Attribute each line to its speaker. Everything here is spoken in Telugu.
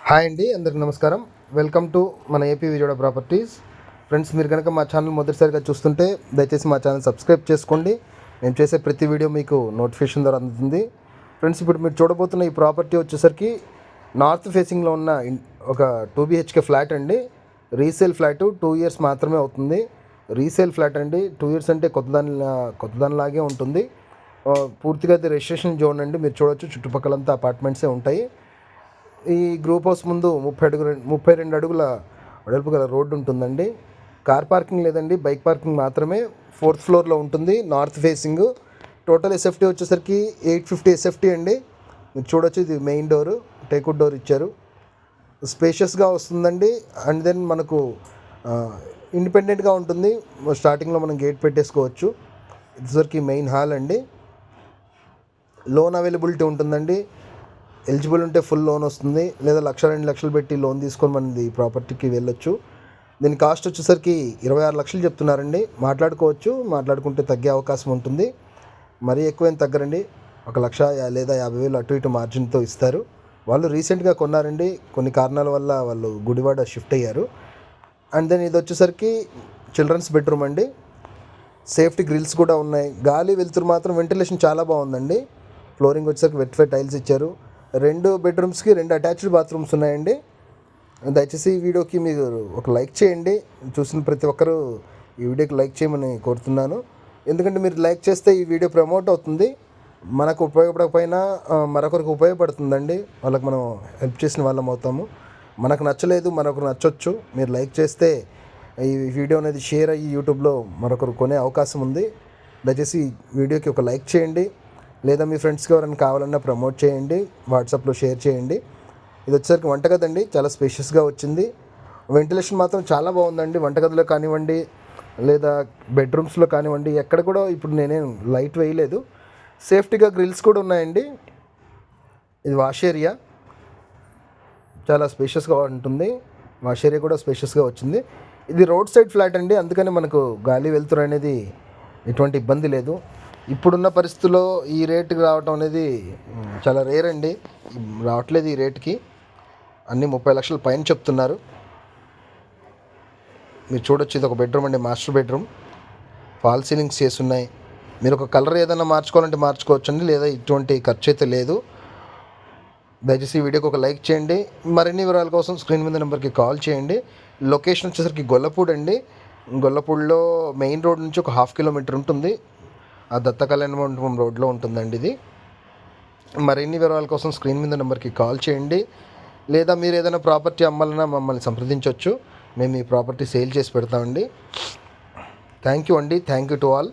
Speaker 1: హాయ్ అండి, అందరికి నమస్కారం. వెల్కమ్ టు మన ఏపీ విజయవాడ ప్రాపర్టీస్. ఫ్రెండ్స్, మీరు కనుక మా ఛానల్ మొదటిసారిగా చూస్తుంటే దయచేసి మా ఛానల్ సబ్స్క్రైబ్ చేసుకోండి. మేము చేసే ప్రతి వీడియో మీకు నోటిఫికేషన్ ద్వారా అందుతుంది. ఫ్రెండ్స్, ఇప్పుడు మీరు చూడబోతున్న ఈ ప్రాపర్టీ వచ్చేసరికి నార్త్ ఫేసింగ్లో ఉన్న ఒక 2 BHK ఫ్లాట్ అండి. రీసేల్ ఫ్లాట్ 2 years మాత్రమే అవుతుంది. రీసేల్ ఫ్లాట్ అండి. 2 years అంటే కొత్తదానిలాగే ఉంటుంది. పూర్తిగా అది రిజిస్ట్రేషన్ జోన్ అండి. మీరు చూడవచ్చు, చుట్టుపక్కలంతా అపార్ట్మెంట్సే ఉంటాయి. ఈ గ్రూప్ హౌస్ ముందు 32 అడుగుల వెడల్పు గల రోడ్డు ఉంటుందండి. కార్ పార్కింగ్ లేదండి, బైక్ పార్కింగ్ మాత్రమే. 4th floorలో ఉంటుంది, నార్త్ ఫేసింగ్. టోటల్ ఎస్ఎఫ్టీ వచ్చేసరికి 850 ఎస్ఎఫ్టీ అండి. మీరు చూడొచ్చు, ఇది మెయిన్ డోరు, టేక్వుడ్ డోర్ ఇచ్చారు. స్పేషియస్గా వస్తుందండి. అండ్ దెన్ మనకు ఇండిపెండెంట్గా ఉంటుంది. స్టార్టింగ్లో మనం గేట్ పెట్టేసుకోవచ్చు. ఇదిసరికి మెయిన్ హాల్ అండి. లోన్ అవైలబిలిటీ ఉంటుందండి. ఎలిజిబుల్ ఉంటే ఫుల్ లోన్ వస్తుంది, లేదా 1-2 లక్షలు పెట్టి లోన్ తీసుకొని మనం ఈ ప్రాపర్టీకి వెళ్ళొచ్చు. దీని కాస్ట్ వచ్చేసరికి 26 లక్షలు చెప్తున్నారండి. మాట్లాడుకుంటే తగ్గే అవకాశం ఉంటుంది. మరీ ఎక్కువేం తగ్గరండి. 1 లక్ష లేదా 50,000 అటు ఇటు మార్జిన్తో ఇస్తారు. వాళ్ళు రీసెంట్గా కొన్నారండి, కొన్ని కారణాల వల్ల వాళ్ళు గుడివాడ షిఫ్ట్ అయ్యారు. అండ్ దెన్ ఇది వచ్చేసరికి చిల్డ్రన్స్ బెడ్రూమ్ అండి. సేఫ్టీ గ్రిల్స్ కూడా ఉన్నాయి. గాలి వెలుతురు మాత్రం వెంటిలేషన్ చాలా బాగుందండి. ఫ్లోరింగ్ వచ్చేసరికి వెట్ టైల్స్ ఇచ్చారు. 2 బెడ్రూమ్స్కి 2 అటాచ్డ్ బాత్రూమ్స్ ఉన్నాయండి. దయచేసి ఈ వీడియోకి మీరు ఒక లైక్ చేయండి. చూసిన ప్రతి ఒక్కరూ ఈ వీడియోకి లైక్ చేయమని కోరుతున్నాను. ఎందుకంటే మీరు లైక్ చేస్తే ఈ వీడియో ప్రమోట్ అవుతుంది. మనకు ఉపయోగపడకపోయినా మరొకరికి ఉపయోగపడుతుందండి. వాళ్ళకి మనం హెల్ప్ చేసిన వాళ్ళం అవుతాము. మనకు నచ్చలేదు, మరొకరు నచ్చొచ్చు. మీరు లైక్ చేస్తే ఈ వీడియో అనేది షేర్ అయ్యి యూట్యూబ్లో మరొకరు కొనే అవకాశం ఉంది. దయచేసి వీడియోకి ఒక లైక్ చేయండి, లేదా మీ ఫ్రెండ్స్కి ఎవరైనా కావాలన్నా ప్రమోట్ చేయండి, వాట్సాప్లో షేర్ చేయండి. ఇది వచ్చేసరికి వంటగది అండి, చాలా స్పేషియస్గా వచ్చింది. వెంటిలేషన్ మాత్రం చాలా బాగుందండి. వంటగదిలో కానివ్వండి, లేదా బెడ్రూమ్స్లో కానివ్వండి, ఎక్కడ కూడా ఇప్పుడు నేనేం లైట్ వేయలేదు. సేఫ్టీగా గ్రిల్స్ కూడా ఉన్నాయండి. ఇది వాష్ ఏరియా, చాలా స్పేషియస్గా ఉంటుంది. వాష్ ఏరియా కూడా స్పేషియస్గా వచ్చింది. ఇది రోడ్ సైడ్ ఫ్లాట్ అండి, అందుకని మనకు గాలి వెలుతురు అనేది ఎటువంటి ఇబ్బంది లేదు. ఇప్పుడున్న పరిస్థితుల్లో ఈ రేటుకి రావటం అనేది చాలా రేర్ అండి. రావట్లేదు ఈ రేటుకి. అన్నీ 30 లక్షల పైన చెప్తున్నారు. మీరు చూడొచ్చు, ఇది ఒక బెడ్రూమ్ అండి, మాస్టర్ బెడ్రూమ్. ఫాల్ సీలింగ్స్ చేస్తున్నాయి. మీరు ఒక కలర్ ఏదైనా మార్చుకోవాలంటే మార్చుకోవచ్చండి, లేదా ఇటువంటి ఖర్చు అయితే లేదు. దయచేసి ఈ వీడియోకి ఒక లైక్ చేయండి. మరిన్ని వివరాల కోసం స్క్రీన్ మీద నెంబర్కి కాల్ చేయండి. లొకేషన్ వచ్చేసరికి గొల్లపూడి అండి. గొల్లపూడిలో మెయిన్ రోడ్ నుంచి ఒక 1/2 kilometer ఉంటుంది. ఆ దత్త కళ్యాణ మండపం రోడ్లో ఉంటుందండి ఇది. మరిన్ని వివరాల కోసం స్క్రీన్ మీద నెంబర్కి కాల్ చేయండి, లేదా మీరు ఏదైనా ప్రాపర్టీ అమ్మాలన్నా మమ్మల్ని సంప్రదించవచ్చు. మేము ఈ ప్రాపర్టీ సేల్ చేసి పెడతామండి. థ్యాంక్ యూ అండి. Thank you to all.